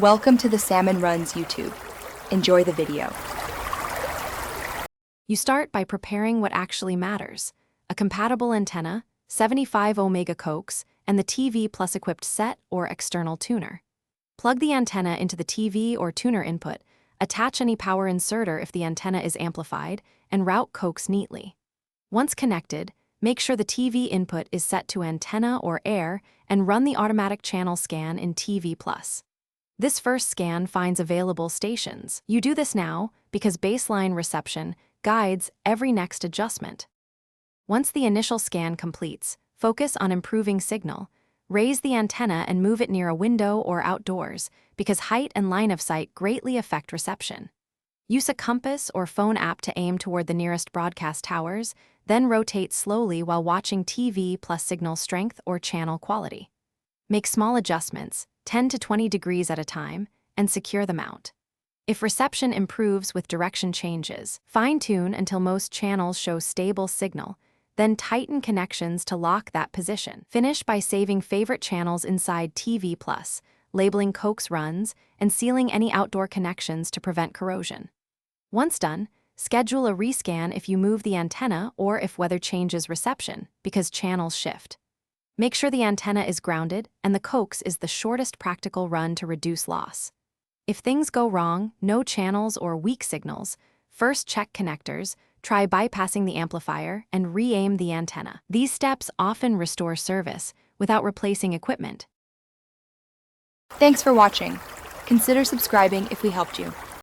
Welcome to the Salmon Runs YouTube. Enjoy the video. You start by preparing what actually matters: a compatible antenna, 75 omega coax, and the TV plus equipped set or external tuner. Plug the antenna into the TV or tuner input, attach any power inserter if the antenna is amplified, and route coax neatly. Once connected, make sure the TV input is set to antenna or air and run the automatic channel scan in TV plus. This first scan finds available stations. You do this now because baseline reception guides every next adjustment. Once the initial scan completes, focus on improving signal. Raise the antenna and move it near a window or outdoors because height and line of sight greatly affect reception. Use a compass or phone app to aim toward the nearest broadcast towers, then rotate slowly while watching TV plus signal strength or channel quality. Make small adjustments, 10 to 20 degrees at a time, and secure the mount. If reception improves with direction changes, fine-tune until most channels show stable signal, then tighten connections to lock that position. Finish by saving favorite channels inside TV plus, labeling coax runs, and sealing any outdoor connections to prevent corrosion. Once done, schedule a rescan if you move the antenna or if weather changes reception, because channels shift. Make sure the antenna is grounded and the coax is the shortest practical run to reduce loss. If things go wrong, no channels or weak signals, first check connectors, try bypassing the amplifier, and re-aim the antenna. These steps often restore service without replacing equipment. Thanks for watching. Consider subscribing if we helped you.